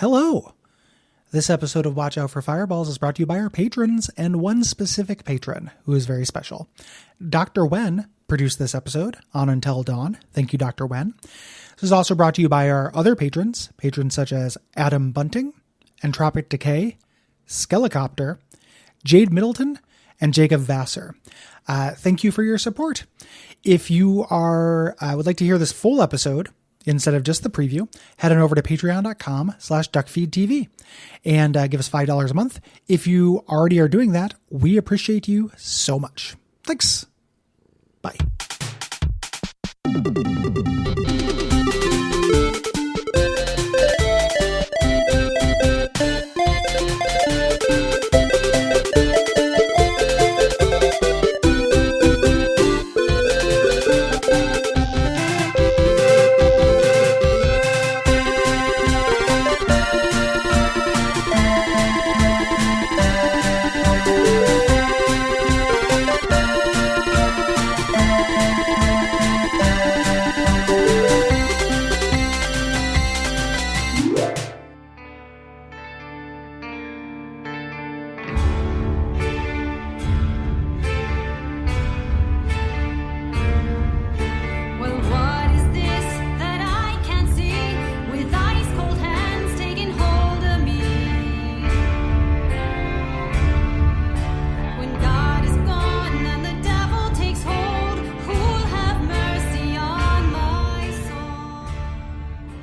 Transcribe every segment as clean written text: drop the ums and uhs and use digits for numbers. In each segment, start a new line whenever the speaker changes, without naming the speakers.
Hello! This episode of Watch Out for Fireballs is brought to you by our patrons and one specific patron who is very special. Dr. Wen produced this episode on Until Dawn. Thank you, Dr. Wen. This is also brought to you by our other patrons such as Adam Bunting, Entropic Decay, Skelicopter, Jade Middleton, and Jacob Vassar. Thank you for your support. If you would like to hear this full episode instead of just the preview, head on over to patreon.com/Duckfeed.tv and give us $5 a month. If you already are doing that, we appreciate you so much. Thanks. Bye.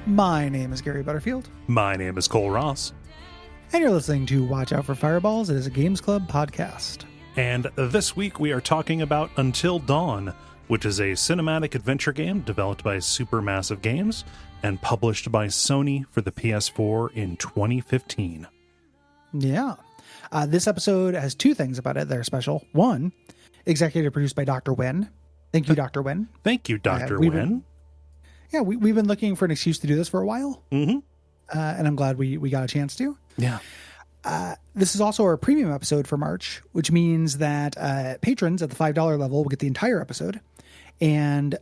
My name is Gary Butterfield.
My name is Cole Ross.
And you're listening to Watch Out for Fireballs. It is a Games Club podcast.
And this week we are talking about Until Dawn, which is a cinematic adventure game developed by Supermassive Games and published by Sony for the PS4 in 2015.
Yeah. This episode has two things about it that are special. One, executive produced by Dr. Wen. Thank you, Dr. Wen.
Thank you, Dr. Wen.
Yeah, we've been looking for an excuse to do this for a while.
Mm-hmm.
And I'm glad we got a chance to.
Yeah.
This is also our premium episode for March, which means that patrons at the $5 level will get the entire episode. And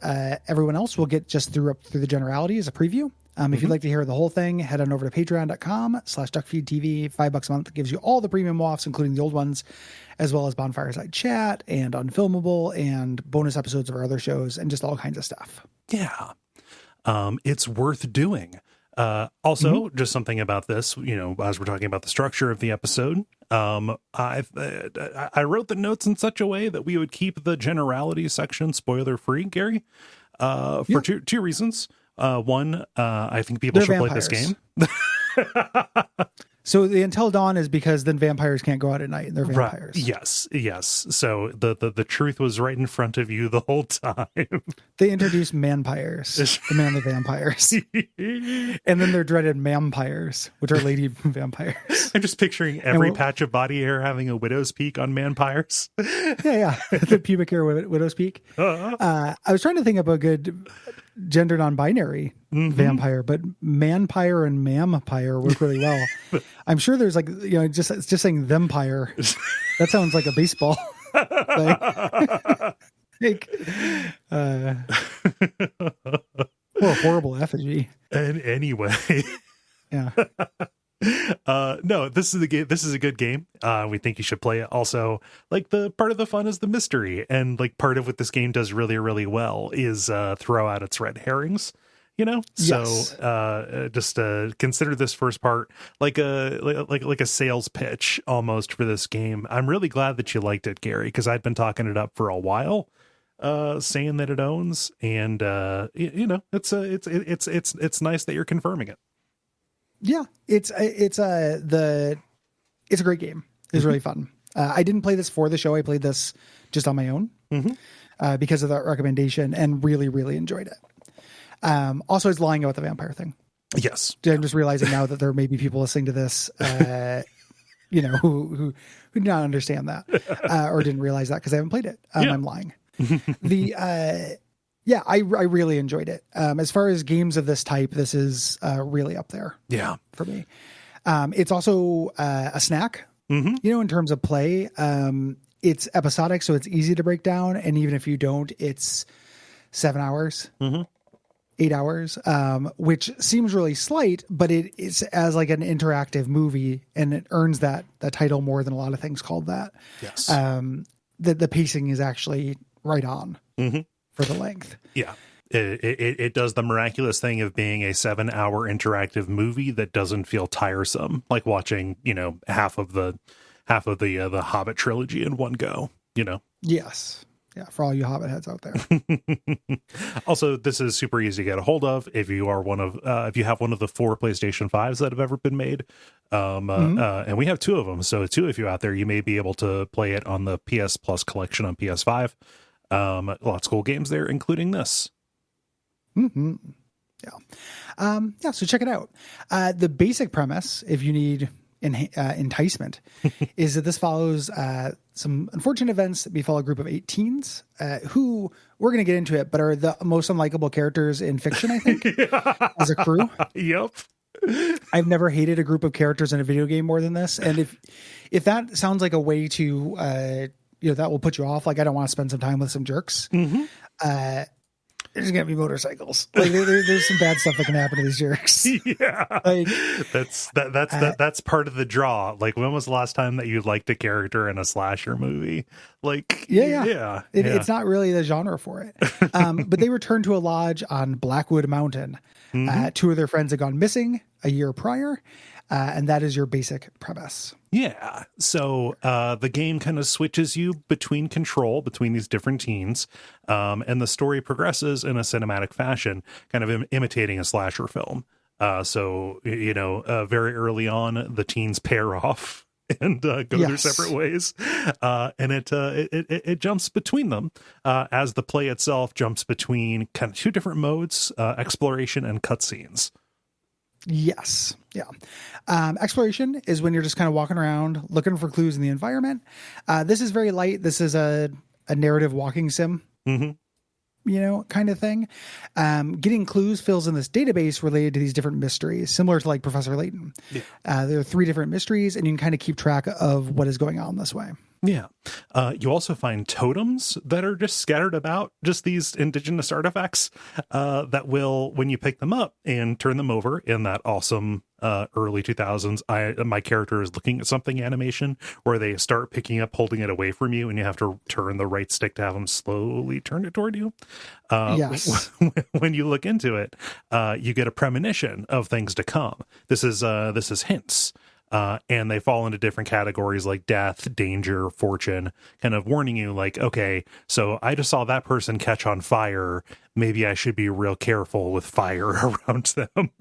everyone else will get just through the generality as a preview. If you'd like to hear the whole thing, head on over to patreon.com/DuckFeed.tv. $5 a month gives you all the premium WAFs, including the old ones, as well as Bonfireside Chat and Unfilmable and bonus episodes of our other shows and just all kinds of stuff.
Yeah. It's worth doing. Also, just something about this, as we're talking about the structure of the episode, I wrote the notes in such a way that we would keep the generality section spoiler free, Gary, for two reasons. One, I think people should play this game.
So the Until Dawn is because then vampires can't go out at night and they're vampires.
Right. Yes. So the truth was right in front of you the whole time.
They introduced manpires, the manly vampires. And then they're dreaded mampires, which are lady vampires.
I'm just picturing every patch of body hair having a widow's peak on manpires.
Yeah. The pubic hair widow's peak. I was trying to think of a good gender non-binary vampire, but manpire and mampire work really well. I'm sure there's just saying thempire. That sounds like a baseball thing. Or a horrible effigy.
And anyway.
Yeah.
No, this is a good game. We think you should play it. Also, the part of the fun is the mystery, and part of what this game does really, really well is throw out its red herrings.
Yes.
So just consider this first part like a sales pitch almost for this game. I'm really glad that you liked it, Gary, because I'd been talking it up for a while, saying that it owns, and it's nice that you're confirming it.
Yeah, it's a great game. It's really fun. I didn't play this for the show. I played this just on my own because of that recommendation, and really, really enjoyed it. Also, it's lying about the vampire thing.
Yes,
I'm just realizing now that there may be people listening to this, who do not understand that or didn't realize that because I haven't played it. I'm lying. Yeah, I really enjoyed it. As far as games of this type, this is really up there.
Yeah,
for me. It's also a snack. In terms of play. It's episodic, so it's easy to break down, and even if you don't, it's 7 hours. 8 hours, which seems really slight, but it is as like an interactive movie, and it earns that title more than a lot of things called that.
Yes.
The pacing is actually right on for the length.
Yeah. It does the miraculous thing of being a 7-hour interactive movie that doesn't feel tiresome, like watching, half of the Hobbit trilogy in one go,
Yes. Yeah. For all you Hobbit heads out there.
Also, this is super easy to get a hold of if you are if you have one of the 4 PlayStation 5s that have ever been made. And we have 2 of them. So 2 of you out there, you may be able to play it on the PS Plus collection on PS5. Lots of cool games there, including this.
Mm-hmm. Yeah. So check it out. The basic premise, if you need enticement, is that this follows some unfortunate events that befall a group of 8 teens who, we're going to get into it, but are the most unlikable characters in fiction, I think, as a crew.
Yep.
I've never hated a group of characters in a video game more than this. And if that sounds like a way to, that will put you off, like I don't want to spend some time with some jerks. There's gonna be motorcycles. Like there's some bad stuff that can happen to these jerks.
Yeah,
like,
that's part of the draw. Like, when was the last time that you liked a character in a slasher movie? Like, yeah.
It's not really the genre for it. But they return to a lodge on Blackwood Mountain. 2 of their friends had gone missing a year prior, and that is your basic premise.
Yeah. So the game kind of switches you between these different teens, and the story progresses in a cinematic fashion, kind of imitating a slasher film. So very early on, the teens pair off and go their separate ways, and it jumps between them as the play itself jumps between kind of 2 different modes, exploration and cutscenes.
Yes. Yeah. Exploration is when you're just kind of walking around looking for clues in the environment. This is very light. This is a narrative walking sim, kind of thing. Getting clues fills in this database related to these different mysteries, similar to like Professor Layton. Yeah. There are 3 different mysteries, and you can kind of keep track of what is going on this way.
Yeah. You also find totems that are just scattered about, just these indigenous artifacts that will, when you pick them up and turn them over in that awesome early 2000s, my character is looking at something animation where they start picking up, holding it away from you, and you have to turn the right stick to have them slowly turn it toward you.
Yes.
When you look into it, you get a premonition of things to come. This is hints. And they fall into different categories like death, danger, fortune, kind of warning you like, okay, so I just saw that person catch on fire. Maybe I should be real careful with fire around them.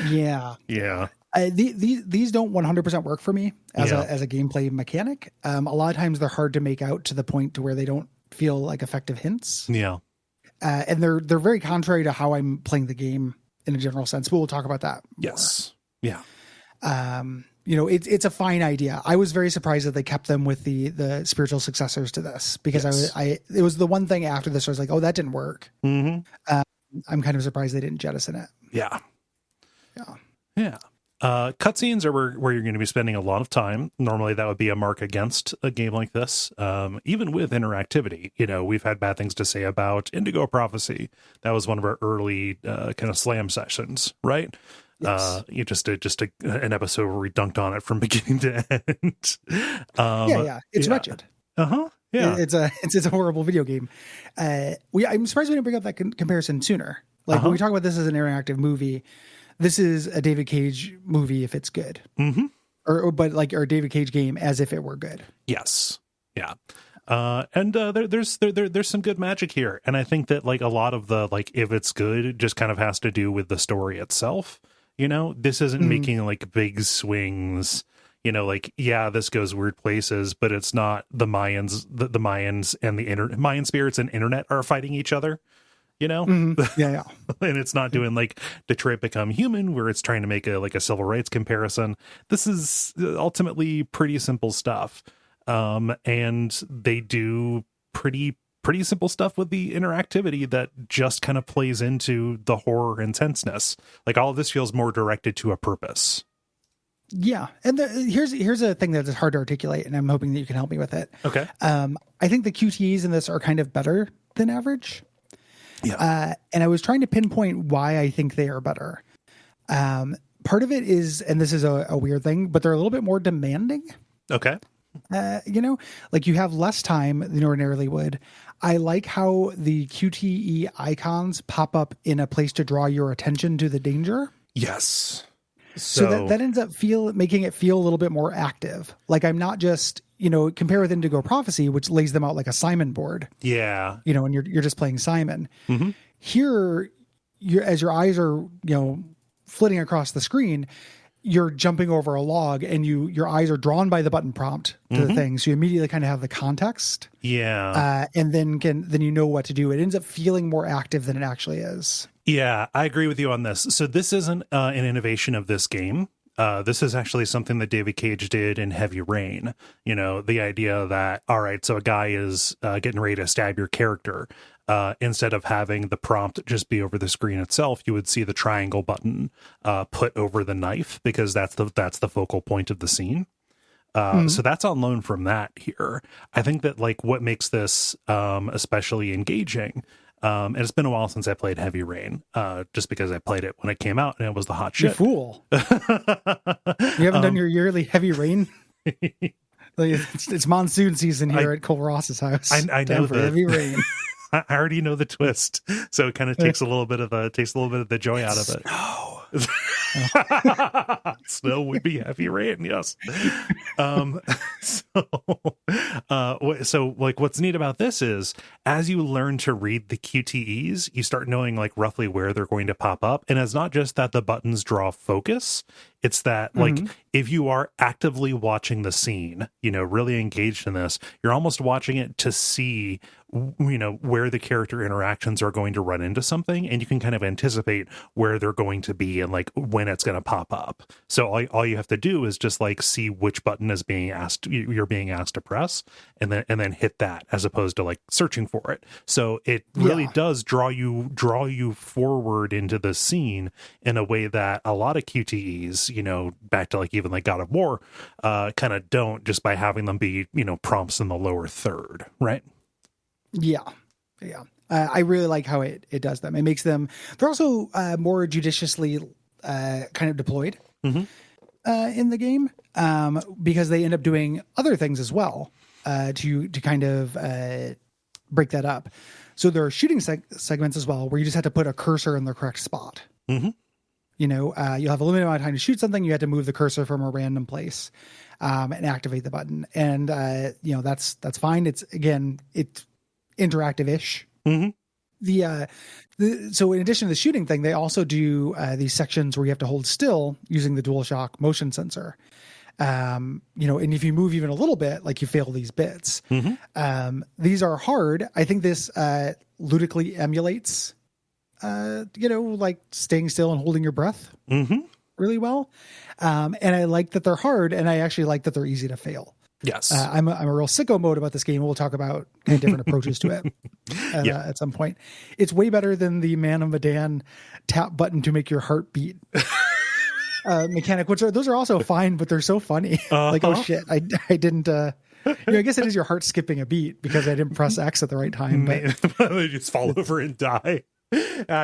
Yeah.
Yeah.
These don't 100% work for me as a gameplay mechanic. A lot of times they're hard to make out to the point to where they don't feel like effective hints.
Yeah.
And they're very contrary to how I'm playing the game in a general sense, but we'll talk about that more.
Yes. Yeah.
It's a fine idea. I was very surprised that they kept them with the spiritual successors to this, because it was the one thing after this I was like, oh, that didn't work. I'm kind of surprised they didn't jettison it.
Yeah. Cutscenes are where you're going to be spending a lot of time. Normally that would be a mark against a game like this. Even with interactivity, we've had bad things to say about Indigo Prophecy. That was one of our early kind of slam sessions, right? Yes. You just did an episode where we dunked on it from beginning to end.
It's wretched.
Yeah,
it's a horrible video game. I'm surprised we didn't bring up that comparison sooner. Like when we talk about this as an interactive movie, this is a David Cage movie if it's good, or a David Cage game as if it were good.
Yes, yeah. And there's some good magic here, and I think that like a lot of the if it's good just kind of has to do with the story itself. This isn't making like big swings. This goes weird places, but it's not the Mayans. The Mayans and the Mayan spirits and internet are fighting each other. And it's not doing like Detroit Become Human, where it's trying to make a civil rights comparison. This is ultimately pretty simple stuff. And they do pretty simple stuff with the interactivity that just kind of plays into the horror intenseness. Like all of this feels more directed to a purpose.
Yeah. And here's a thing that is hard to articulate, and I'm hoping that you can help me with it.
Okay.
I think the QTEs in this are kind of better than average. And I was trying to pinpoint why I think they are better. Part of it is, and this is a weird thing, but they're a little bit more demanding.
Okay.
Like you have less time than you ordinarily would. I like how the QTE icons pop up in a place to draw your attention to the danger.
Yes.
So that ends up making it feel a little bit more active. Like I'm not just, compare with Indigo Prophecy, which lays them out like a Simon board.
Yeah.
And you're just playing Simon.
Mm-hmm.
Here, as your eyes are, flitting across the screen, you're jumping over a log and your eyes are drawn by the button prompt to the thing. So you immediately kind of have the context.
Yeah.
And then you know what to do. It ends up feeling more active than it actually is.
Yeah, I agree with you on this. So this isn't an innovation of this game. This is actually something that David Cage did in Heavy Rain. The idea that, all right, so a guy is getting ready to stab your character. Instead of having the prompt just be over the screen itself, you would see the triangle button put over the knife, because that's the focal point of the scene. So that's on loan from that here. I think that like what makes this especially engaging, and it's been a while since I played Heavy Rain, just because I played it when it came out and it was the hot shit.
You fool. You haven't done your yearly Heavy Rain? It's monsoon season here at Cole Ross's house.
I know
for Heavy Rain.
I already know the twist, so it kind of takes a little bit of the joy out of it. Snow would be Heavy Rain, yes. So like what's neat about this is, as you learn to read the QTEs, you start knowing like roughly where they're going to pop up. And it's not just that the buttons draw focus, it's that like if you are actively watching the scene, really engaged in this, you're almost watching it to see where the character interactions are going to run into something, and you can kind of anticipate where they're going to be and like when it's going to pop up. So all you have to do is just like see which button is you're being asked to press, and then hit that, as opposed to like searching for it. So it really does draw you forward into the scene in a way that a lot of QTEs, back to like even like God of War, kind of don't, just by having them be prompts in the lower third, right?
Yeah. I really like how it does them. It makes them, they're also more judiciously kind of deployed in the game, because they end up doing other things as well to kind of break that up. So there are shooting segments as well, where you just have to put a cursor in the correct spot. You'll have a limited amount of time to shoot something. You have to move the cursor from a random place and activate the button. And, that's fine. It's interactive-ish. So in addition to the shooting thing, they also do these sections where you have to hold still using the DualShock motion sensor. And if you move even a little bit, like you fail these bits. These are hard. I think this ludicrously emulates like staying still and holding your breath really well. And I like that they're hard, and I actually like that they're easy to fail.
Yes.
I'm a real sicko mode about this game. We'll talk about kind of different approaches to it at some point. It's way better than the Man of Medan tap button to make your heart beat mechanic, those are also fine, but they're so funny. Like, oh shit, I didn't, I guess it is your heart skipping a beat because I didn't press X at the right time. But
they just fall over and die.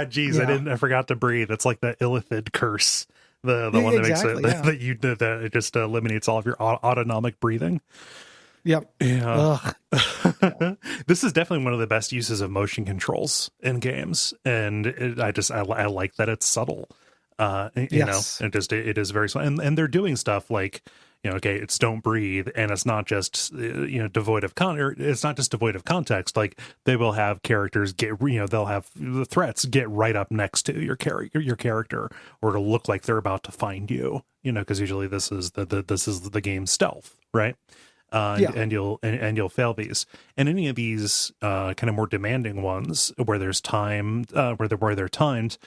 Geez, I forgot to breathe. It's like the Illithid curse. The one that makes it that it just eliminates all of your autonomic breathing.
Yep.
Yeah. This is definitely one of the best uses of motion controls in games, and I like that it's subtle. It is very subtle, and they're doing stuff like, okay, it's don't breathe, and it's not just devoid of it's not just devoid of context. Like, they will have characters they'll have the threats get right up next to your character, or to look like they're about to find you. Because usually this is the game's stealth, right? And you'll fail these, and any of these kind of more demanding ones where there's time, where they're timed,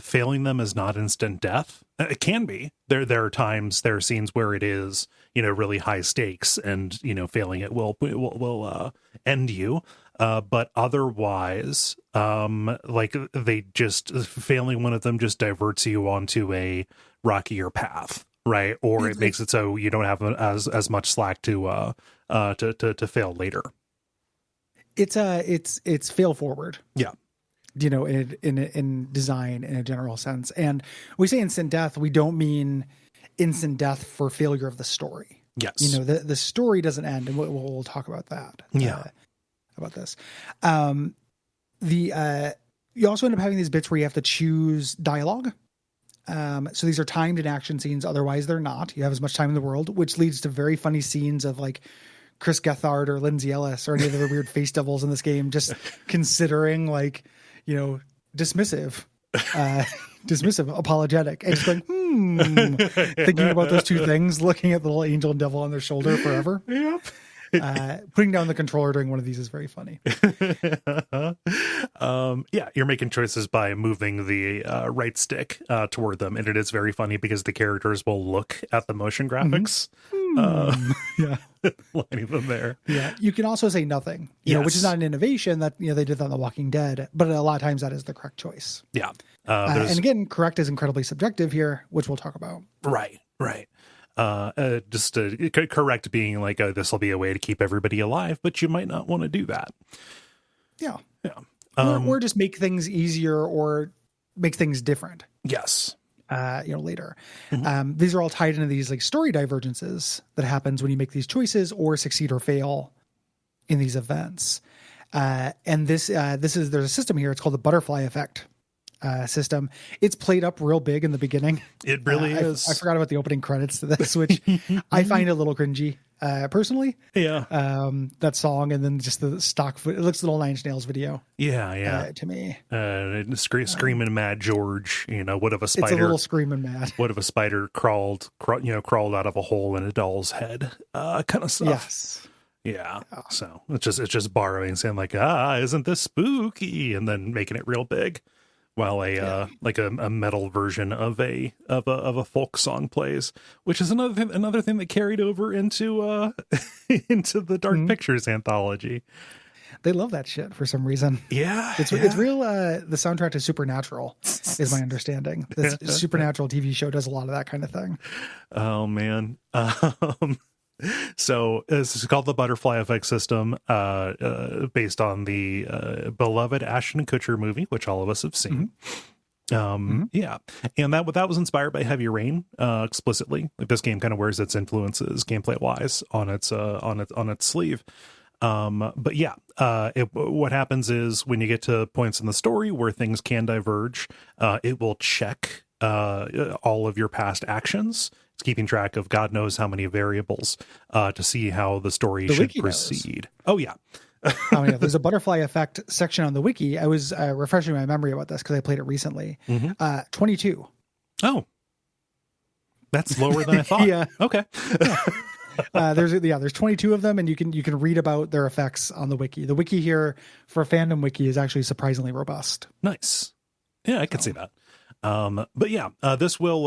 failing them is not instant death. It can be. There are scenes where it is really high stakes, and failing it will end you. But otherwise, like, they just failing one of them just diverts you onto a rockier path. Right, or it makes it so you don't have as much slack to fail later.
It's fail forward.
Yeah,
in design in a general sense. And we say instant death, we don't mean instant death for failure of the story.
Yes.
The story doesn't end, and we'll talk about that. About this. You also end up having these bits where you have to choose dialogue. So these are timed in action scenes. Otherwise they're not. You have as much time in the world, which leads to very funny scenes of like Chris Gethard or Lindsay Ellis or any of the weird face devils in this game, just considering like, dismissive, apologetic, and just going, thinking about those two things, looking at the little angel and devil on their shoulder forever.
Yep.
Putting down the controller during one of these is very funny.
You're making choices by moving the right stick toward them, and it is very funny because the characters will look at the motion graphics, lining them there.
Yeah, you can also say nothing, which is not an innovation that they did that on The Walking Dead, but a lot of times that is the correct choice.
Yeah,
and again, correct is incredibly subjective here, which we'll talk about.
Right. Just correct being like, this will be a way to keep everybody alive, but you might not want to do that.
Yeah. Or just make things easier or make things different.
Yes.
Later. These are all tied into these like story divergences that happens when you make these choices or succeed or fail in these events. And there's a system here. It's called the butterfly effect. System. It's played up real big in the beginning.
It really is.
I forgot about the opening credits to this, which I find a little cringy, personally.
Yeah.
That song, and then just the stock foot. It looks a little Nine Inch Nails video.
Yeah.
To me,
screaming mad George. What if a spider?
It's a little screaming mad.
What if a spider crawled out of a hole in a doll's head? Kind of stuff.
Yes.
Yeah. So it's just borrowing, saying like, isn't this spooky, and then making it real big. While a metal version of a folk song plays, which is another thing that carried over into into the Dark Pictures anthology.
They love that shit for some reason.
Yeah,
it's real. The soundtrack to Supernatural is my understanding. The Supernatural TV show does a lot of that kind of thing.
Oh man. So this is called the butterfly effect system, based on the beloved Ashton Kutcher movie, which all of us have seen. Yeah, and that was inspired by Heavy Rain, explicitly. Like, this game kind of wears its influences gameplay wise on its sleeve. But yeah, what happens is when you get to points in the story where things can diverge, it will check all of your past actions. It's keeping track of God knows how many variables to see how the story should proceed. Oh, yeah.
There's a butterfly effect section on the wiki. I was refreshing my memory about this because I played it recently. 22.
Oh, that's lower than I thought.
Yeah.
Okay.
There's 22 of them, and you can read about their effects on the wiki. The wiki here for Fandom Wiki is actually surprisingly robust.
Nice. Yeah, I can see that. But yeah, this will,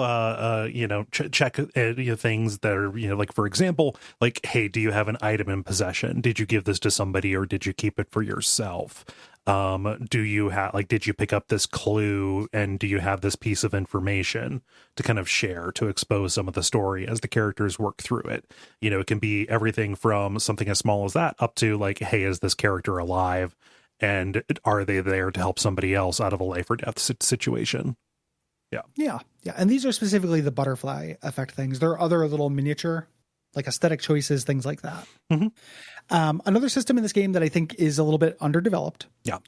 check things that are, like, for example, like, hey, do you have an item in possession? Did you give this to somebody or did you keep it for yourself? Do you have, did you pick up this clue and do you have this piece of information to kind of share, to expose some of the story as the characters work through it? It can be everything from something as small as that up to like, hey, is this character alive? And are they there to help somebody else out of a life or death situation? Yeah.
And these are specifically the butterfly effect things. There are other little miniature, like aesthetic choices, things like that. Another system in this game that I think is a little bit underdeveloped. Yeah.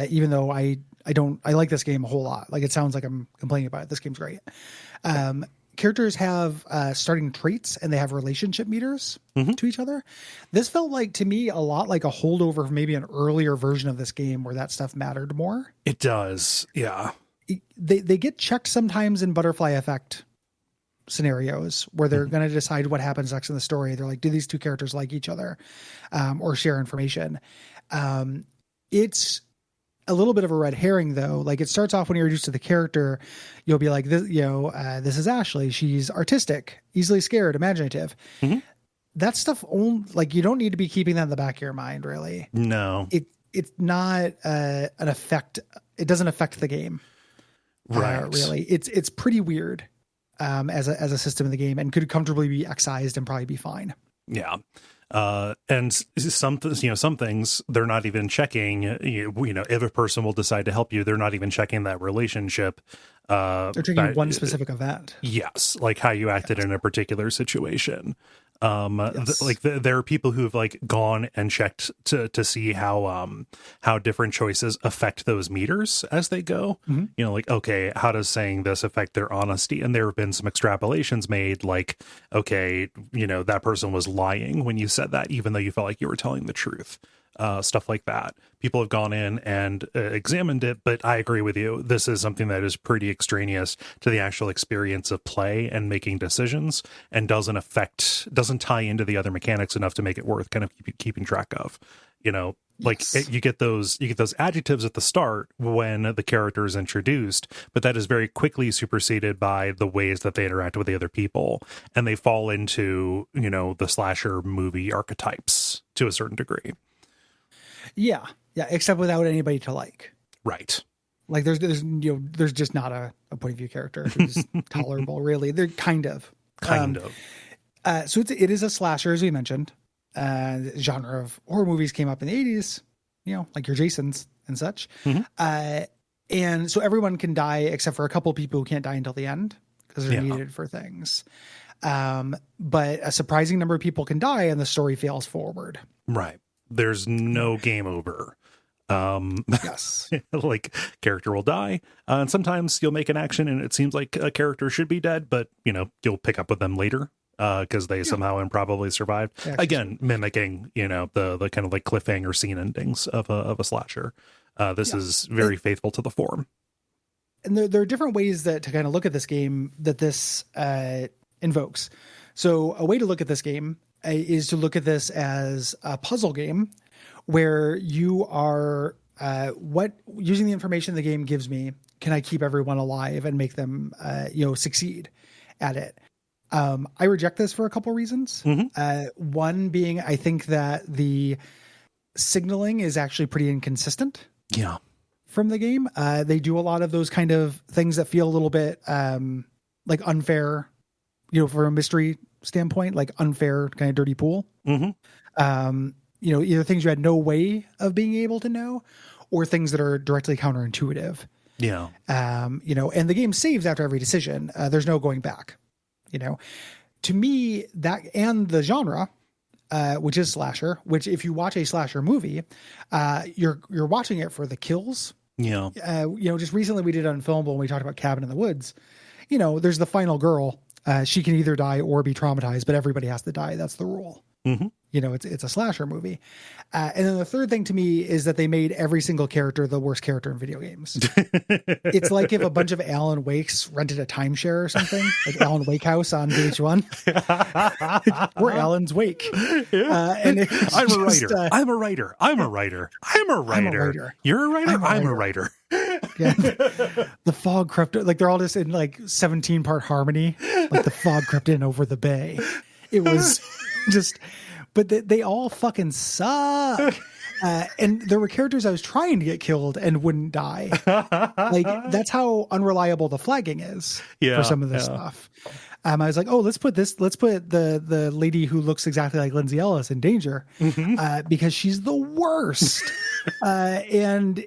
Even though I like this game a whole lot. Like, it sounds like I'm complaining about it. This game's great. Characters have starting traits, and they have relationship meters to each other. This felt like, to me, a lot like a holdover of maybe an earlier version of this game where that stuff mattered more.
It does. Yeah.
They get checked sometimes in butterfly effect scenarios where they're going to decide what happens next in the story. They're like, do these two characters like each other, or share information? It's a little bit of a red herring, though. Like, it starts off when you're introduced to the character, you'll be like, this is Ashley. She's artistic, easily scared, imaginative. That stuff, you don't need to be keeping that in the back of your mind, really.
No,
it's not an effect. It doesn't affect the game.
Right.
Really. It's pretty weird as a system in the game, and could comfortably be excised and probably be fine.
Yeah. And some things they're not even checking, if a person will decide to help you, they're not even checking that relationship.
They're taking one specific event.
Yes. Like how you acted in a particular situation.
Yes.
There are people who've like gone and checked to see how different choices affect those meters as they go. Like, okay, how does saying this affect their honesty? And there have been some extrapolations made, like, okay, that person was lying when you said that, even though you felt like you were telling the truth. Stuff like that. People have gone in and examined it, but I agree with you. This is something that is pretty extraneous to the actual experience of play and making decisions, and doesn't tie into the other mechanics enough to make it worth kind of keeping track of.
Yes.
You get those adjectives at the start when the character is introduced, but that is very quickly superseded by the ways that they interact with the other people, and they fall into the slasher movie archetypes to a certain degree.
Yeah, except without anybody to like.
Right.
Like there's just not a point of view character who's tolerable, really. They're kind of. So it is a slasher, as we mentioned. Genre of horror movies came up in the 80s, like your Jasons and such. And so everyone can die except for a couple of people who can't die until the end because they're needed for things. But a surprising number of people can die and the story fails forward.
Right. There's no game over.
Yes.
Like character will die, and sometimes you'll make an action and it seems like a character should be dead, but you'll pick up with them later because they somehow improbably survived. Again, mimicking the kind of like cliffhanger scene endings of a slasher. This is very faithful to the form.
And there are different ways to kind of look at this game that this invokes. So a way to look at this game is to look at this as a puzzle game where you are using the information the game gives me, can I keep everyone alive and make them succeed at it? I reject this for a couple reasons. One being, I think that the signaling is actually pretty inconsistent.
Yeah.
From the game. They do a lot of those kind of things that feel a little bit like unfair, from a mystery standpoint, like unfair kind of dirty pool. Either things you had no way of being able to know or things that are directly counterintuitive.
Yeah.
And the game saves after every decision. There's no going back, to me that, and the genre, which is slasher, which if you watch a slasher movie, you're watching it for the kills.
Yeah.
Just recently we did Unfilmable when we talked about Cabin in the Woods. There's the final girl. She can either die or be traumatized, but everybody has to die. That's the rule. It's a slasher movie. And then the third thing to me is that they made every single character the worst character in video games. It's like if a bunch of Alan Wakes rented a timeshare or something, like Alan Wake House on VH1. We're Alan's Wake. And
I'm a writer. I'm a writer. I'm a writer. I'm a writer. You're a writer. I'm a writer.
Yeah. The fog crept, like they're all just in like 17-part harmony, like the fog crept in over the bay. It was just, but they all fucking suck. And there were characters I was trying to get killed and wouldn't die. Like that's how unreliable the flagging is for some of this stuff. I was like, oh, let's put the lady who looks exactly like Lindsay Ellis in danger because she's the worst. And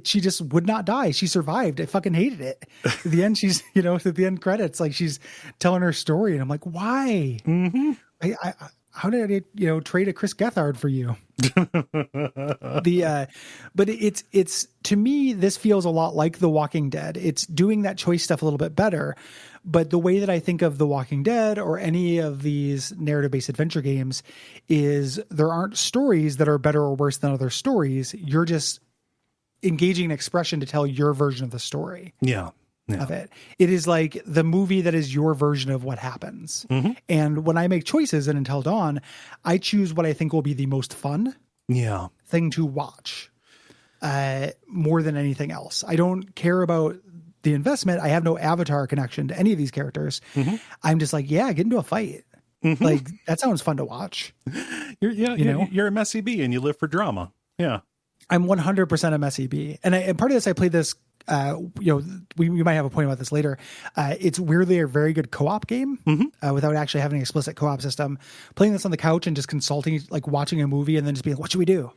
she just would not die. She survived. I fucking hated it. At the end, she's, at the end credits, like she's telling her story. And I'm like, why? How did I, trade a Chris Gethard for you? But it's to me, this feels a lot like The Walking Dead. It's doing that choice stuff a little bit better. But the way that I think of The Walking Dead or any of these narrative-based adventure games is there aren't stories that are better or worse than other stories. You're just engaging an expression to tell your version of the story.
Yeah.
Of it. It is like the movie that is your version of what happens. And when I make choices in Until Dawn, I choose what I think will be the most fun thing to watch more than anything else. I don't care about the investment. I have no avatar connection to any of these characters. I'm just like, get into a fight. Like that sounds fun to watch.
You're a messy bee and you live for drama. Yeah.
I'm 100% a messy bee. And part of this, I played this we might have a point about this later. It's weirdly a very good co-op game without actually having an explicit co-op system. Playing this on the couch and just consulting, like watching a movie and then just being like, what should we do?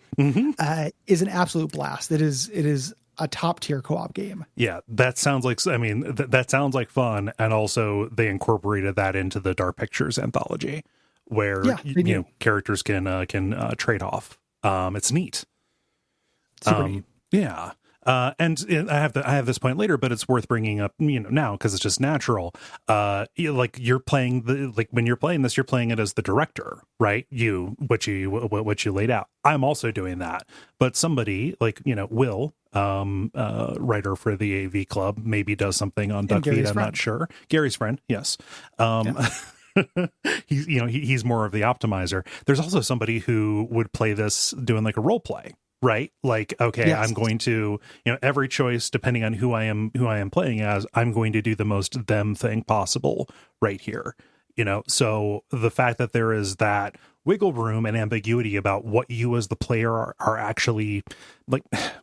Is an absolute blast. It is a top tier co-op game.
Yeah, that sounds like, I mean, that sounds like fun. And also they incorporated that into the Dark Pictures anthology where, characters can trade off. It's neat.
Super neat.
Yeah. And I have this point later, but it's worth bringing up, now because it's just natural. Like you're playing when you're playing this, you're playing it as the director, right? What you laid out. I'm also doing that, but somebody like Will, writer for the AV Club, maybe does something on Duckfeed. I'm not sure. Gary's friend, yes. He's more of the optimizer. There's also somebody who would play this doing like a role play. Right? Like, okay, yes. I'm going to, every choice, depending on who I am playing as, I'm going to do the most them thing possible right here. So the fact that there is that wiggle room and ambiguity about what you as the player are actually like,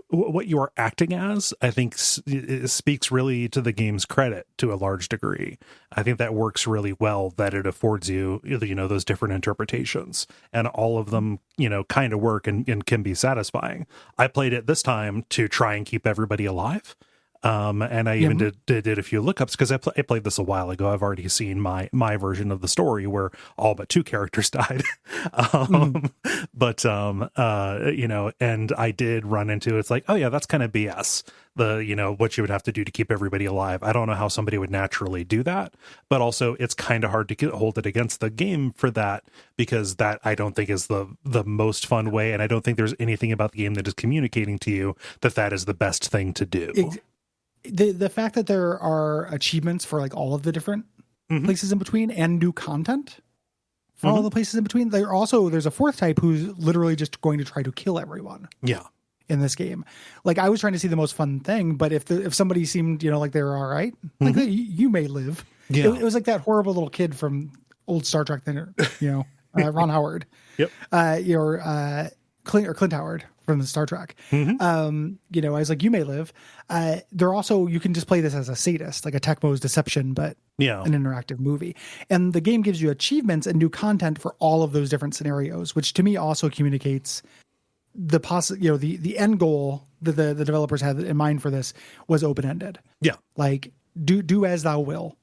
what you are acting as, I think it speaks really to the game's credit to a large degree. I think that works really well, that it affords you, those different interpretations, and all of them, kind of work and can be satisfying. I played it this time to try and keep everybody alive. And I even did a few lookups because I played this a while ago. I've already seen my version of the story where all but 2 characters died. But and I did run into, it's like, oh yeah, that's kind of BS. What you would have to do to keep everybody alive. I don't know how somebody would naturally do that, but also it's kind of hard to hold it against the game for that, because that I don't think is the most fun way. And I don't think there's anything about the game that is communicating to you that is the best thing to do.
The fact that there are achievements for like all of the different places in between and new content for all the places in between. There's a 4th type who's literally just going to try to kill everyone.
Yeah.
In this game, like I was trying to see the most fun thing, but if somebody seemed like they were all right, like you may live. Yeah. It was like that horrible little kid from old Star Trek, Ron Howard. Yep. Clint Howard from the Star Trek. I was like, you may live. You can just play this as a sadist, like a Tecmo's Deception, but an interactive movie. And the game gives you achievements and new content for all of those different scenarios, which to me also communicates the end goal that the developers had in mind for this was open-ended. Yeah. Like do as thou will.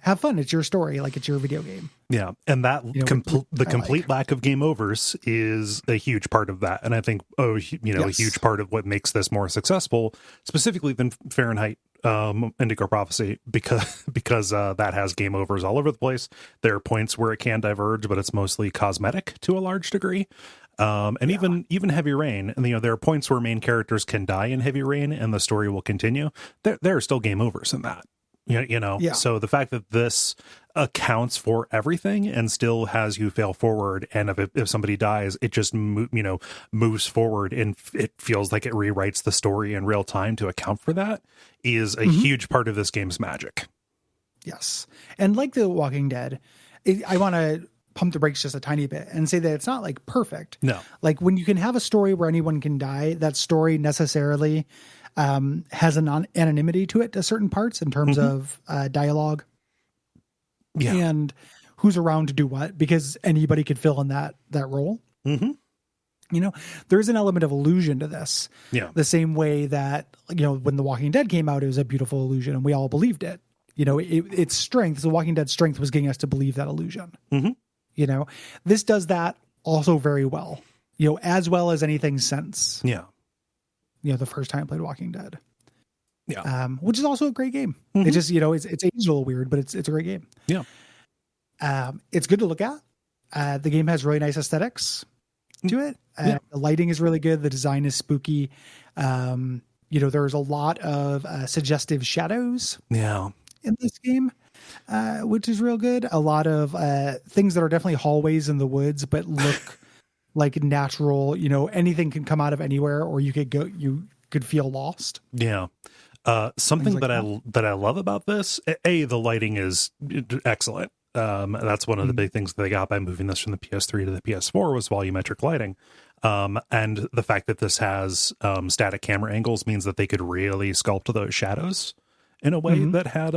Have fun. It's your story. Like it's your video game.
Yeah. And that complete lack of game overs is a huge part of that. And I think, a huge part of what makes this more successful, specifically than Fahrenheit, Indigo Prophecy, because that has game overs all over the place. There are points where it can diverge, but it's mostly cosmetic to a large degree. Even Heavy Rain, and there are points where main characters can die in Heavy Rain and the story will continue. There are still game overs in that. So the fact that this accounts for everything and still has you fail forward, and if somebody dies, it just moves forward, and it feels like it rewrites the story in real time to account for that, is a huge part of this game's magic.
Yes. And like The Walking Dead, I want to pump the brakes just a tiny bit and say that it's not like perfect. No. Like when you can have a story where anyone can die, that story necessarily has an anonymity to it at certain parts in terms of dialogue and who's around to do what, because anybody could fill in that role. There's an element of illusion to this. Yeah. The same way that, when The Walking Dead came out, it was a beautiful illusion and we all believed it. Its strength, The Walking Dead strength was getting us to believe that illusion. This does that also very well, as well as anything since. Yeah. The first time I played Walking Dead. Yeah. Which is also a great game. It just, it's aged a little weird, but it's a great game. Yeah. It's good to look at. The game has really nice aesthetics to it. The lighting is really good. The design is spooky. There's a lot of suggestive shadows. Yeah. In this game, which is real good. A lot of things that are definitely hallways in the woods, but look like natural. Anything can come out of anywhere, or you could feel lost. Yeah. Something like that I love about this, the lighting is excellent. That's one of the big things that they got by moving this from the PS3 to the PS4 was volumetric lighting.
And the fact that this has static camera angles means that they could really sculpt those shadows in a way that had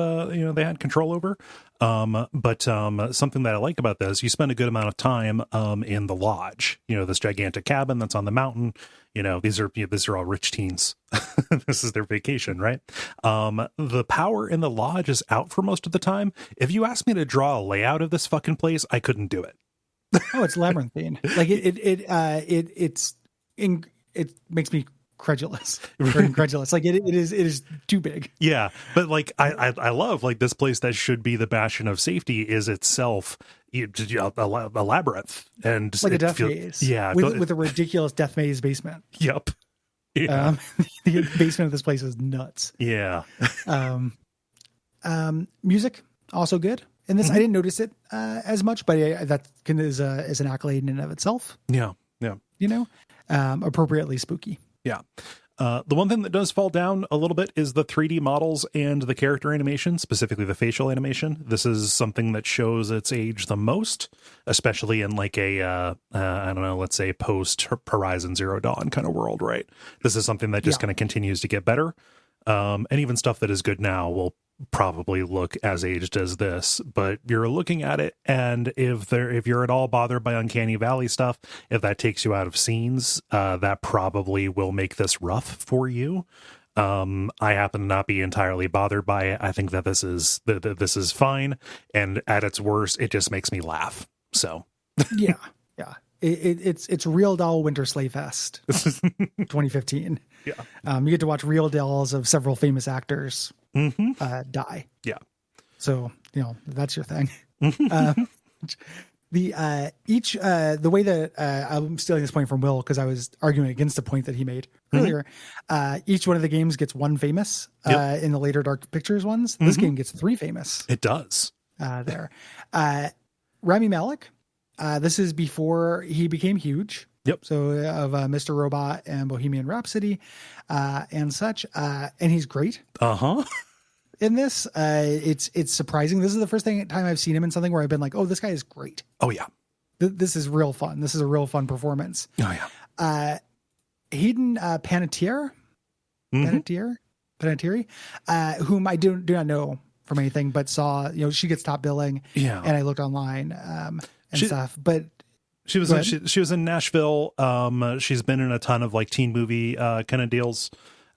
they had control over. But something that I like about this, you spend a good amount of time in the lodge, this gigantic cabin that's on the mountain. These are all rich teens. This is their vacation, right? The power in the lodge is out for most of the time. If you asked me to draw a layout of this fucking place, I couldn't do it.
Oh, it's labyrinthine. Like it makes me credulous or incredulous. Like it is too big.
Yeah, but like I love like this place that should be the bastion of safety is itself a labyrinth, and
like a death maze.
Yeah,
with a ridiculous death maze basement.
Yep. Yeah.
The basement of this place is nuts.
Yeah.
Music also good. And this, I didn't notice it as much, but that is an accolade in and of itself.
Yeah.
Appropriately spooky.
Yeah. The one thing that does fall down a little bit is the 3D models and the character animation, specifically the facial animation. This is something that shows its age the most, especially in like a, I don't know, let's say post Horizon Zero Dawn kind of world, right? This is something that just kind of continues to get better. And even stuff that is good now will probably look as aged as this, but you're looking at it, and if you're at all bothered by Uncanny Valley stuff, if that takes you out of scenes, that probably will make this rough for you. I happen to not be entirely bothered by it. I think that this is fine, and at its worst, it just makes me laugh. So
yeah. It's Real Doll Winter Slay Fest 2015. Yeah. You get to watch real dolls of several famous actors die.
Yeah.
So, that's your thing. The way that I'm stealing this point from Will, because I was arguing against a point that he made earlier. Each one of the games gets one famous in the later Dark Pictures ones. This game gets 3 famous.
It does.
There. Rami Malek. This is before he became huge.
Yep.
So of Mr. Robot and Bohemian Rhapsody and such. And he's great. In this, it's surprising. This is the first time I've seen him in something where I've been like, oh, this guy is great.
Oh, yeah.
This is real fun. This is a real fun performance.
Oh, yeah.
Hayden Panettiere, whom I do not know from anything, but saw, she gets top billing. Yeah. And I looked online and stuff. But
she was in Nashville. She's been in a ton of like teen movie kind of deals.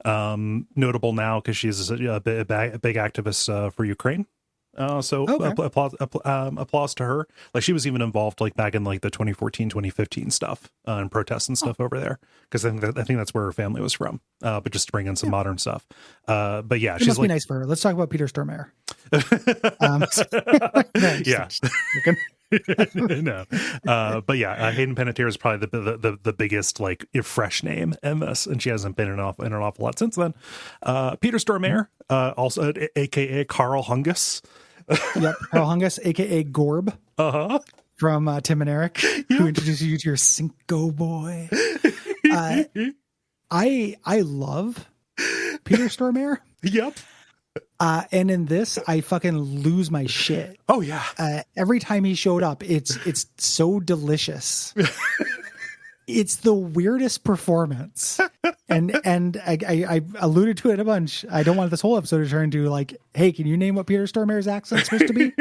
Notable now because she's a big activist for Ukraine. So applause to her. Like she was even involved like back in like the 2014, 2015 stuff and protests and stuff over there. Because I think that's where her family was from. But just to bring in some modern stuff. But yeah,
it must be nice for her. Let's talk about Peter Stormare.
Yeah. No. But yeah, Hayden Panettiere is probably the biggest like fresh name in this, and she hasn't been in an awful lot since then. Peter Stormare, also aka Carl Hungus.
Yep, Carl Hungus, aka Gorb. From Tim and Eric, who introduces you to your Cinco boy. I love Peter Stormare.
Yep.
And in this, I fucking lose my shit.
Oh yeah.
Every time he showed up, it's so delicious. It's the weirdest performance. And I alluded to it a bunch. I don't want this whole episode to turn into like, hey, can you name what Peter Stormare's accent's supposed to be?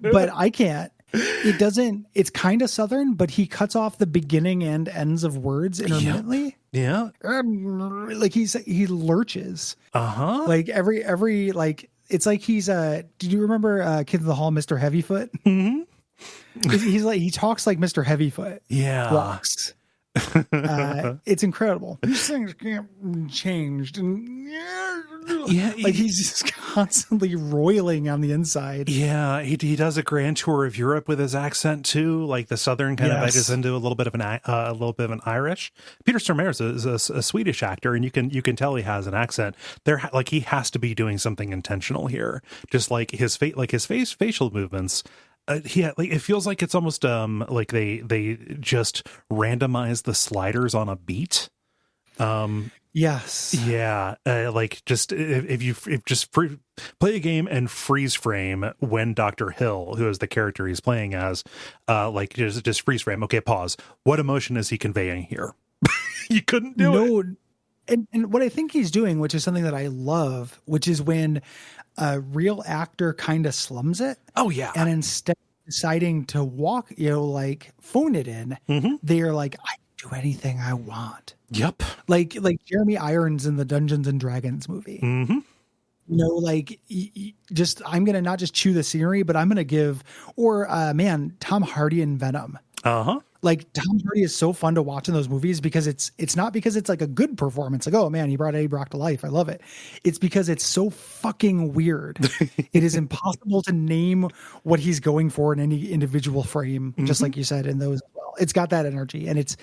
But I can't. It doesn't, it's kind of Southern, but he cuts off the beginning and ends of words intermittently.
Yeah.
Like he lurches. Like every like, it's like he's did you remember Kid in the Hall, Mr. Heavyfoot? He's like, he talks like Mr. Heavyfoot.
Yeah.
Walks. It's incredible. These things can't be changed, and like he's just constantly roiling on the inside.
Yeah, he does a grand tour of Europe with his accent too, like the Southern kind of edges into a little bit of an Irish. Peter Stormare is a Swedish actor, and you can tell he has an accent. Like he has to be doing something intentional here, just like his facial movements. It feels like it's almost like they just randomize the sliders on a beat.
Yes.
Yeah, like just if just play a game and freeze frame when Dr. Hill, who is the character he's playing as, like just freeze frame. Okay, pause. What emotion is he conveying here? You couldn't do it.
And what I think he's doing, which is something that I love, which is when a real actor kind of slums it.
Oh yeah.
And instead of deciding to walk, like phone it in, they're like, I can do anything I want.
Yep.
Like Jeremy Irons in the Dungeons and Dragons movie. Like just, I'm going to not just chew the scenery, but I'm going to give, or Tom Hardy in Venom. Like Tom Hardy is so fun to watch in those movies because it's not because it's like a good performance. Like, oh man, he brought Eddie Brock to life. I love it. It's because it's so fucking weird. It is impossible to name what he's going for in any individual frame, just like you said in those as well. It's got that energy and it's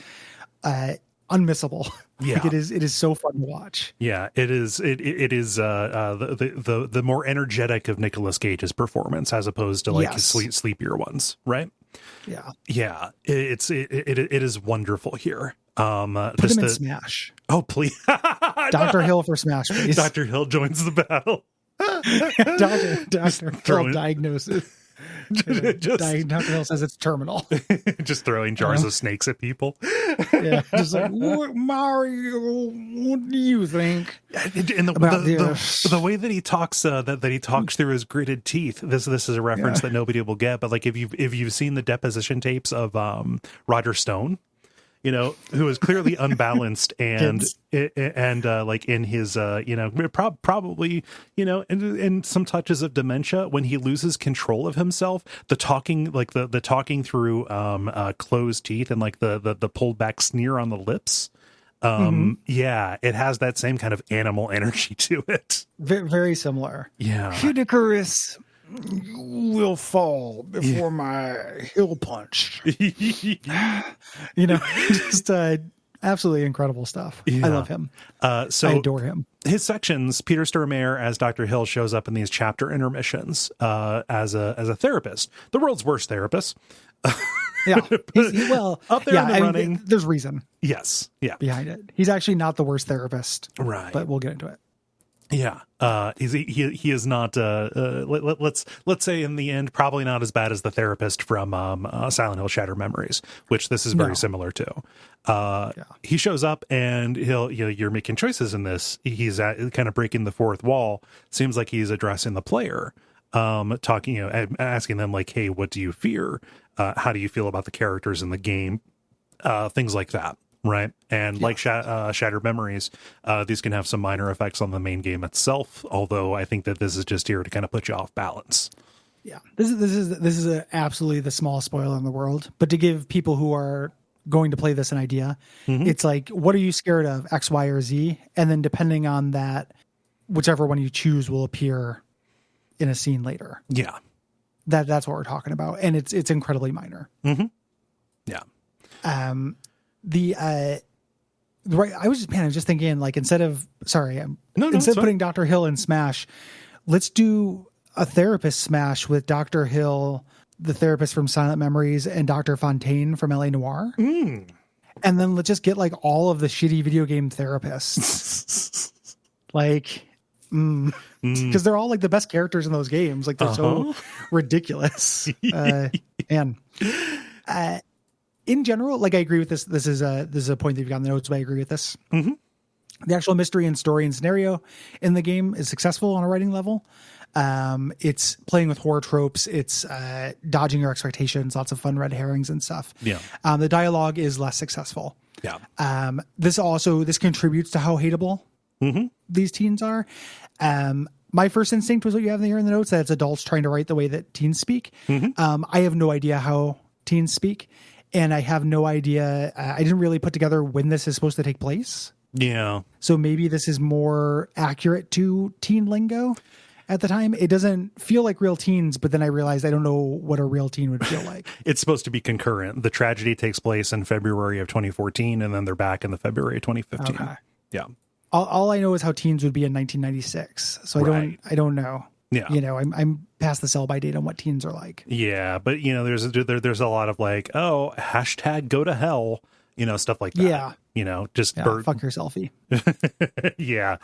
unmissable.
Yeah.
Like it is so fun to watch.
Yeah, it is. It is the more energetic of Nicolas Cage's performance as opposed to like his sleepier ones, right? Yeah. It is wonderful here.
Put him in Smash.
Oh please,
Dr. Hill for Smash, please.
Dr. Hill joins the battle.
Dr. Hill diagnosis. Dr. Hill says it's terminal.
Just throwing jars of snakes at people.
Yeah, just like, Mario, what do you think?
And the way that he talks, that he talks through his gritted teeth. This is a reference that nobody will get. But like if you've seen the deposition tapes of Roger Stone, who is clearly unbalanced and like in his probably in some touches of dementia when he loses control of himself, the talking like the talking through closed teeth and like the pulled back sneer on the lips. It has that same kind of animal energy to it.
Very similar.
Yeah.
Icarus, you will fall before my hill punch. Just absolutely incredible stuff. I love him.
So
I adore him.
His sections, Peter Stormare as Dr. Hill shows up in these chapter intermissions as a therapist, the world's worst therapist.
Yeah,
up there in the running.
There's reason.
Yes, yeah,
behind it. He's actually not the worst therapist,
right?
But we'll get into it.
Yeah, he is not. Let's say in the end, probably not as bad as the therapist from Silent Hill Shattered Memories, which this is very similar to. He shows up and you're making choices in this. He's kind of breaking the fourth wall. Seems like he's addressing the player, talking, asking them like, "Hey, what do you fear? How do you feel about the characters in the game? Things like that." Right. And like Shattered Memories, these can have some minor effects on the main game itself. Although I think that this is just here to kind of put you off balance.
Yeah, this is absolutely the smallest spoiler in the world. But to give people who are going to play this an idea, it's like, what are you scared of? X, Y, or Z? And then depending on that, whichever one you choose will appear in a scene later.
Yeah,
that's what we're talking about, and it's incredibly minor.
Yeah.
I was just thinking, like, instead of putting Dr. Hill in Smash, let's do a therapist Smash with Dr. Hill, the therapist from Silent Memories, and Dr. Fontaine from LA Noire. And then let's just get like all of the shitty video game therapists. Like, because they're all like the best characters in those games. Like they're so ridiculous. In general, like I agree with this. This is a point that you've got in the notes, but I agree with this. The actual mystery and story and scenario in the game is successful on a writing level. It's playing with horror tropes. It's dodging your expectations. Lots of fun red herrings and stuff.
Yeah.
The dialogue is less successful.
Yeah.
This contributes to how hateable these teens are. My first instinct was what you have in the notes, that it's adults trying to write the way that teens speak. I have no idea how teens speak. And I have no idea. I didn't really put together when this is supposed to take place.
Yeah.
So maybe this is more accurate to teen lingo at the time. It doesn't feel like real teens, but then I realized I don't know what a real teen would feel like.
It's supposed to be concurrent. The tragedy takes place in February of 2014, and then they're back in the February of 2015. Okay. Yeah.
All I know is how teens would be in 1996. So I don't know. Yeah. I'm past the sell-by date on what teens are like.
Yeah, but there's a lot of like, oh, hashtag go to hell, stuff like that.
Yeah.
Just
fuck your selfie.
Yeah,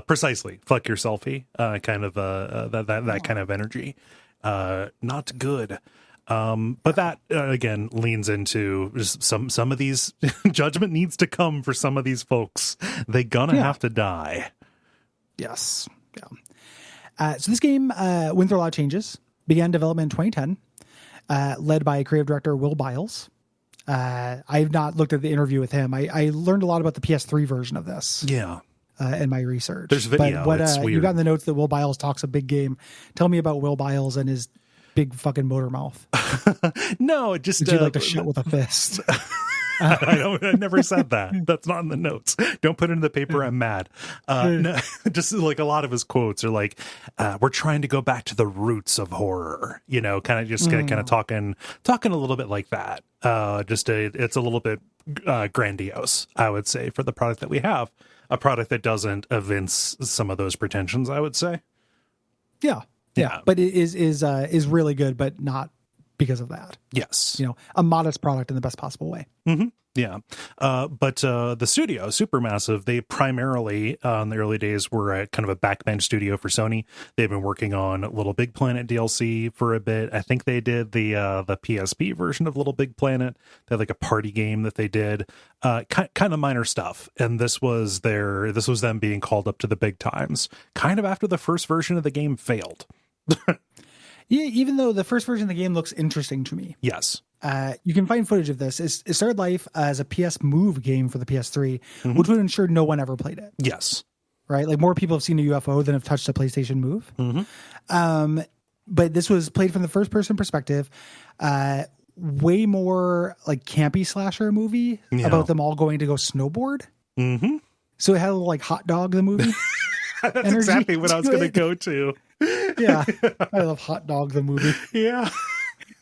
precisely. Fuck your selfie. Kind of that kind of energy. Not good. But that again leans into just some of these judgment needs to come for some of these folks. They gonna have to die.
Yes. Yeah. So this game went through a lot of changes. Began development in 2010, led by creative director Will Biles. I've not looked at the interview with him. I learned a lot about the PS3 version of this.
Yeah.
In my research.
There's video.
But what
it's weird.
You got in the notes that Will Biles talks a big game. Tell me about Will Biles and his big fucking motor mouth.
No, just
would you like to shut with a fist?
I never said that. That's not in the notes. Don't put it in the paper. I'm mad. No, just like a lot of his quotes are like, we're trying to go back to the roots of horror, kind of talking a little bit like that. It's a little bit grandiose, I would say, for the product that we have, a product that doesn't evince some of those pretensions, I would say.
Yeah. But it is really good, but not because of that.
Yes.
A modest product in the best possible way.
Mm-hmm. Yeah. But the studio, Supermassive, they primarily in the early days were a kind of a backbench studio for Sony. They've been working on Little Big Planet DLC for a bit. I think they did the PSP version of Little Big Planet. They had like a party game that they did, kind of minor stuff. And this was them being called up to the big times, kind of after the first version of the game failed.
Yeah, even though the first version of the game looks interesting to me.
Yes.
You can find footage of this. It started life as a PS Move game for the PS3, which would ensure no one ever played it.
Yes.
Right? Like more people have seen a UFO than have touched a PlayStation Move. But this was played from the first person perspective. Way more like campy slasher movie about them all going to go snowboard. Mm-hmm. So it had a little like Hot Dog the movie.
That's exactly what I was going to go to.
Yeah. I love Hot Dog the movie.
Yeah.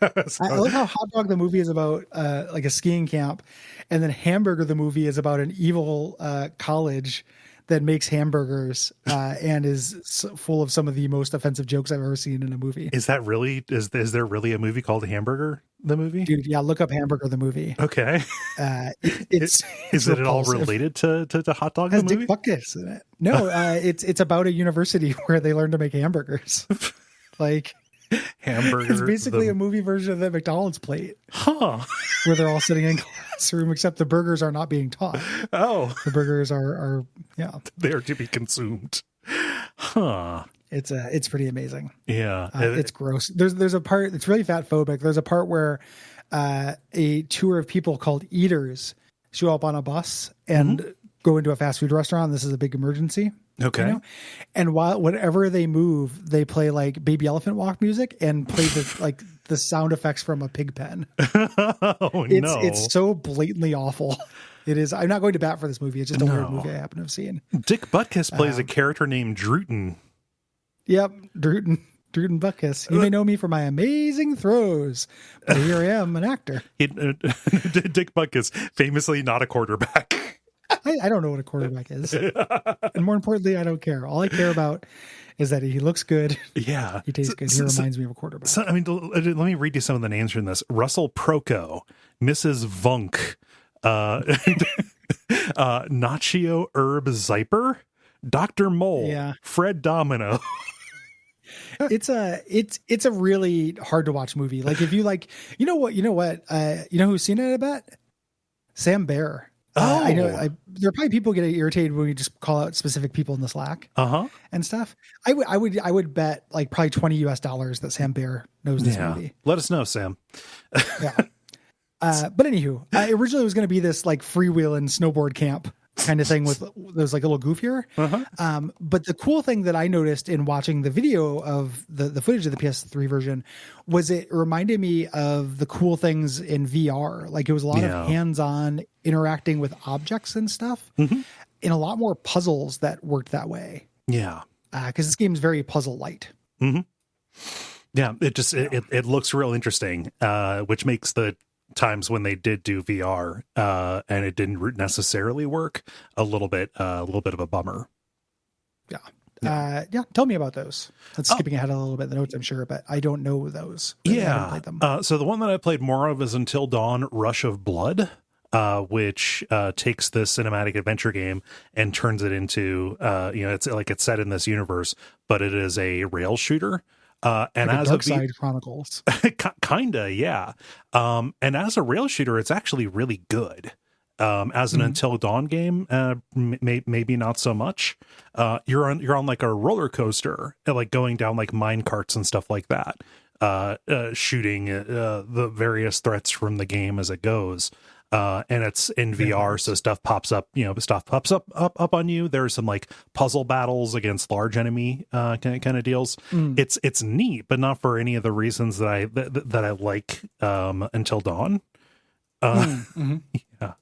I love how Hot Dog the movie is about like a skiing camp, and then Hamburger the movie is about an evil college that makes hamburgers and is full of some of the most offensive jokes I've ever seen in a movie.
Is that really is there really a movie called Hamburger the movie?
Dude, yeah, look up Hamburger the movie.
Okay.
It's
is it at all related to Hot Dog the movie?
Dick Butkus in it. No, it's about a university where they learn to make hamburgers. Like
Hamburger.
It's basically a movie version of the McDonald's plate.
Huh.
Where they're all sitting in classroom, except the burgers are not being taught.
Oh.
The burgers are
they're to be consumed. Huh.
It's pretty amazing.
Yeah.
It's gross. There's a part, it's really fat phobic. There's a part where a tour of people called eaters show up on a bus and go into a fast food restaurant. This is a big emergency.
Okay.
And whenever they move, they play like Baby Elephant Walk music and play the sound effects from a pig pen. It's so blatantly awful. It is. I'm not going to bat for this movie. It's just a weird movie I happen to have seen.
Dick Butkus plays a character named Drootin.
Yep. Drootin Butkus. You may know me for my amazing throws, but here I am, an actor.
Dick Butkus, famously not a quarterback.
I don't know what a quarterback is. And more importantly, I don't care. All I care about is that he looks good.
Yeah.
He tastes good. He reminds me of a quarterback.
So, I mean, let me read you some of the names from this. Russell Proko, Mrs. Vunk, Nacho Herb Zyper, Dr. Mole, Fred Domino.
It's a really hard to watch movie. Like if you like, you know who's seen it, I bet? Sam Bear. I know there are probably people getting irritated when we just call out specific people in the Slack and stuff. I would bet like probably $20 that Sam Bear knows this movie.
Let us know, Sam.
Yeah. But anywho, originally it was going to be this like freewheeling snowboard camp kind of thing with those like a little goofier. But the cool thing that I noticed in watching the video of the footage of the PS3 version was it reminded me of the cool things in VR. Like it was a lot of hands-on interacting with objects and stuff, and a lot more puzzles that worked that way. Yeah. Because this game is very puzzle light.
Yeah. It looks real interesting, which makes the times when they did do VR and it didn't necessarily work a little bit of a bummer.
Tell me about those. That's skipping ahead a little bit in the notes, I'm sure, but I don't know those. I haven't played them.
So the one that I played more of is Until Dawn Rush of Blood. which takes this cinematic adventure game and turns it into, it's set in this universe, but it is a rail shooter. And
like
as
Dark Side Chronicles,
kinda, yeah. And as a rail shooter, it's actually really good. As an Until Dawn game, maybe not so much. You're on like a roller coaster, like going down like mine carts and stuff like that, shooting the various threats from the game as it goes. And it's in VR, so stuff pops up on you. There's some like puzzle battles against large enemy kind of deals. It's neat, but not for any of the reasons that I like Until Dawn. Yeah.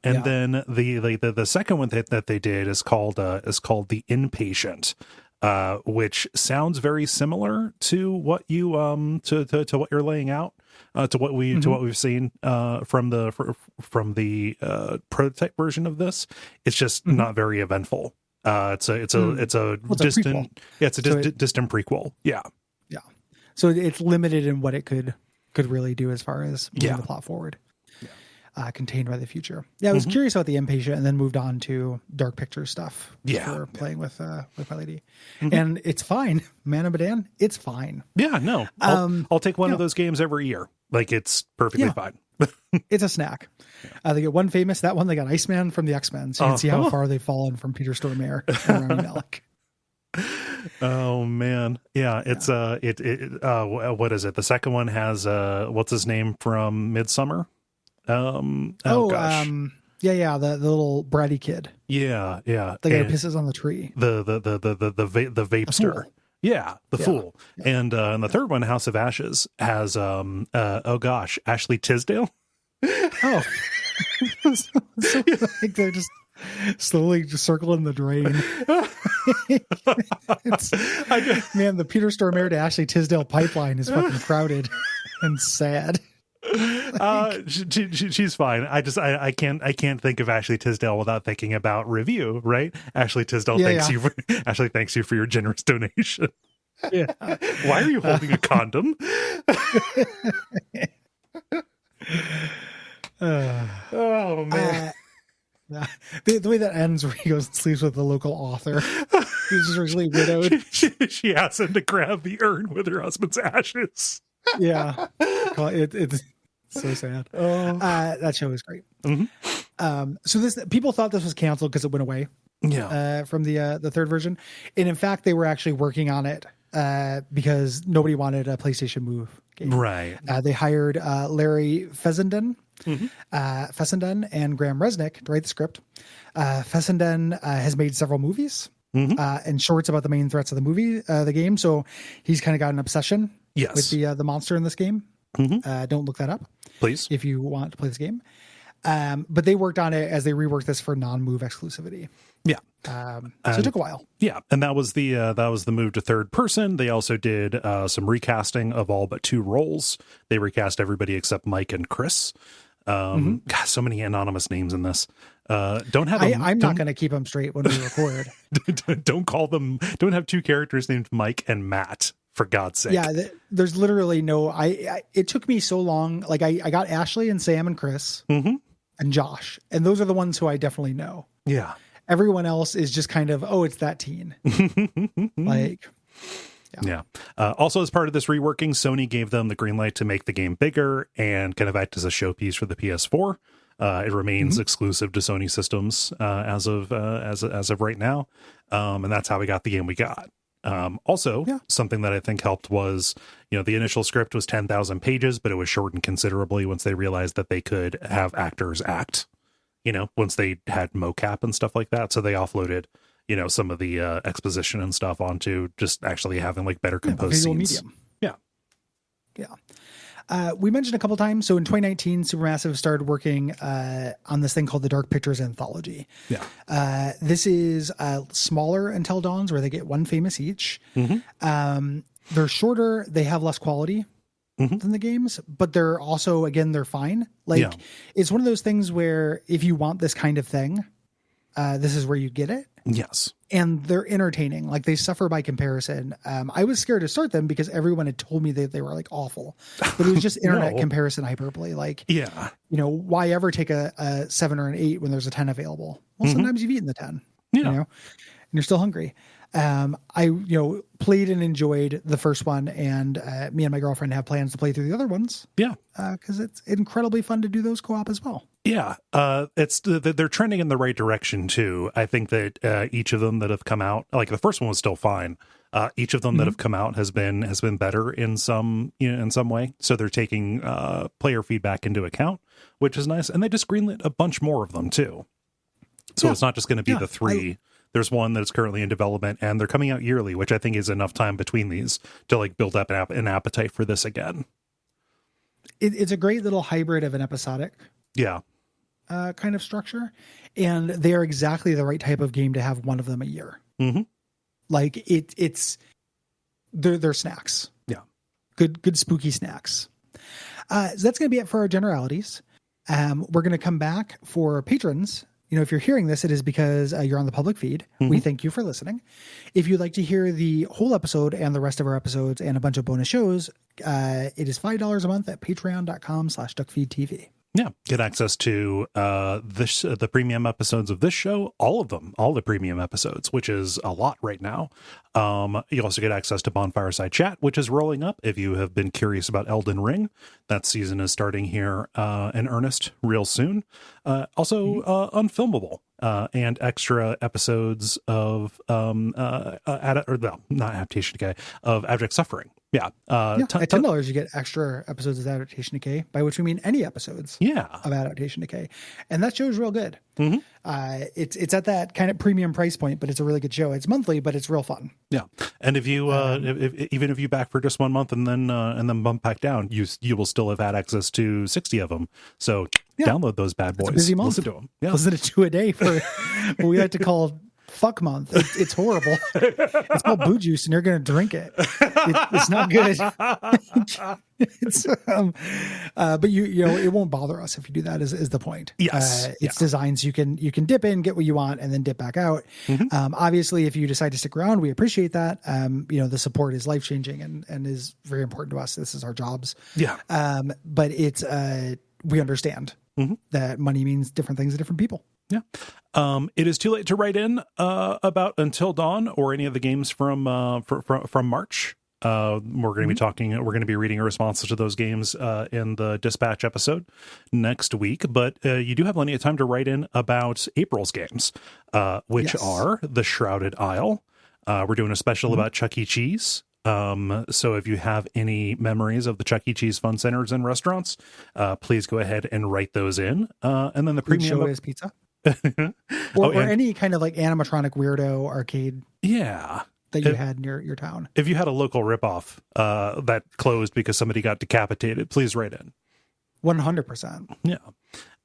Then the second one that they did is called The Inpatient, which sounds very similar to what you to what you're laying out, to what we've seen from the prototype version of this. It's just not very eventful. It's a distant distant prequel. Yeah.
So it's limited in what it could really do as far as moving the plot forward. Contained by the future. Yeah, I was curious about The Impatient, and then moved on to Dark Pictures stuff. For playing with my lady, and it's fine, man of Medan. It's fine.
Yeah, no, I'll take one of those games every year. Like, it's perfectly fine.
It's a snack. They get one famous. That one they got Iceman from the X-Men, so you can see how far they've fallen from Peter Stormare and Rami Malek.
Oh man, yeah. It's what is it? The second one has what's his name from Midsummer?
Gosh. The little bratty kid.
Yeah.
The guy who pisses on the tree.
The vapester. The fool. Yeah. And the third one, House of Ashes, has Ashley Tisdale.
Oh. So like they're just slowly just circling the drain. Man, the Peter Stormare to Ashley Tisdale pipeline is fucking crowded and sad.
She's fine. I can't think of Ashley Tisdale without thinking about review, right? Ashley Tisdale Ashley thanks you for your generous donation.
Yeah.
Why are you holding a condom? Oh man.
The way that ends, where he goes and sleeps with the local author who's just recently widowed.
She asks him to grab the urn with her husband's ashes.
Yeah, it's so sad. That show is great. So people thought this was canceled because it went away. From the third version, and in fact, they were actually working on it because nobody wanted a PlayStation Move game.
Right.
They hired Larry Fessenden and Graham Resnick to write the script. Fessenden has made several movies and shorts about the main threats of the movie, the game. So he's kind of got an obsession with the monster in this game. Don't look that up,
please, if
you want to play this game. But they worked on it as they reworked this for non-move exclusivity. So it took a while.
And that was the move to third person. They also did some recasting of all but two roles. They recast everybody except Mike and Chris. God, so many anonymous names in this. I'm not going to keep them straight when we record. Don't have two characters named Mike and Matt, for God's sake.
Yeah, there's literally no. It took me so long. Like I got Ashley and Sam and Chris and Josh, and those are the ones who I definitely know.
Yeah.
Everyone else is just kind of, it's that teen.
Also, as part of this reworking, Sony gave them the green light to make the game bigger and kind of act as a showpiece for the PS4. It remains exclusive to Sony systems as of right now, and that's how we got the game we got. Something that I think helped was, the initial script was 10,000 pages, but it was shortened considerably once they realized that they could have actors act. Once they had mocap and stuff like that, so they offloaded some of the exposition and stuff onto just actually having like better composed scenes.
Medium. We mentioned a couple times. So in 2019, Supermassive started working on this thing called the Dark Pictures Anthology. This is smaller Until Dawns where they get one famous each. They're shorter. They have less quality than the games, but they're also, again, they're fine. It's one of those things where if you want this kind of thing, this is where you get it.
Yes.
And they're entertaining. Like, they suffer by comparison. I was scared to start them because everyone had told me that they were like awful, but it was just internet comparison hyperbole. Like,
yeah,
why ever take a 7 or an 8 when there's a 10 available? Well, sometimes you've eaten the 10, and you're still hungry. I played and enjoyed the first one, and me and my girlfriend have plans to play through the other ones.
Yeah.
Because it's incredibly fun to do those co-op as well.
Yeah. They're trending in the right direction too. I think that each of them that have come out, like the first one was still fine. Each of them that have come out has been better in some way. So they're taking player feedback into account, which is nice. And they just greenlit a bunch more of them too. So it's not just going to be the 3. There's one that's currently in development, and they're coming out yearly, which I think is enough time between these to like build up an appetite for this again.
It's a great little hybrid of an episodic kind of structure, and they are exactly the right type of game to have one of them a year. Like they're snacks. Yeah. Good spooky snacks. So that's going to be it for our generalities. We're going to come back for patrons. If you're hearing this, it is because you're on the public feed. We thank you for listening. If you'd like to hear the whole episode and the rest of our episodes and a bunch of bonus shows, it is $5 a month at patreon.com/Duckfeed.tv.
Yeah, get access to the premium episodes of this show, all of them, all the premium episodes, which is a lot right now. You also get access to Bonfireside Chat, which is rolling up. If you have been curious about Elden Ring, that season is starting here in earnest real soon. Also, Unfilmable and extra episodes of not Adaptation Decay, of Abject Suffering. Yeah.
At $10, you get extra episodes of Adaptation Decay, by which we mean any episodes of Adaptation Decay. And that show is real good. It's at that kind of premium price point, but it's a really good show. It's monthly, but it's real fun.
Yeah. And if you, even if you back for just 1 month and then bump back down, you will still have had access to 60 of them. So download those bad boys.
It's a busy month.
Listen to them. Yeah.
Listen to 2 a day for what we like to call fuck month. It's horrible. It's called boo juice, and you're going to drink it. It's not good. But it won't bother us if you do that. Is the point?
Yes.
It's designed so you can dip in, get what you want, and then dip back out. Obviously, if you decide to stick around, we appreciate that. The support is life changing and is very important to us. This is our jobs.
Yeah.
But it's we understand that money means different things to different people.
Yeah. It is too late to write in about Until Dawn or any of the games from March. We're going to be reading responses to those games in the Dispatch episode next week, but you do have plenty of time to write in about April's games, which are The Shrouded Isle. We're doing a special about Chuck E. Cheese. So if you have any memories of the Chuck E. Cheese fun centers and restaurants, please go ahead and write those in. And then the premium
show is pizza. or any kind of like animatronic weirdo arcade that you had in your town.
If you had a local ripoff that closed because somebody got decapitated, please write in.
100%.
Yeah.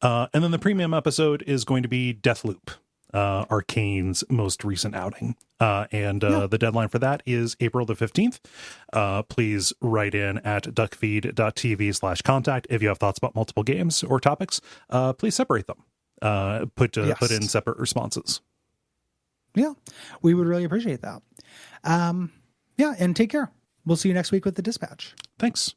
And then the premium episode is going to be Deathloop, Arcane's most recent outing. The deadline for that is April the 15th. Please write in at Duckfeed.tv/contact. If you have thoughts about multiple games or topics, please separate them. Put in separate responses.
Yeah, we would really appreciate that. And take care. We'll see you next week with the Dispatch.
Thanks.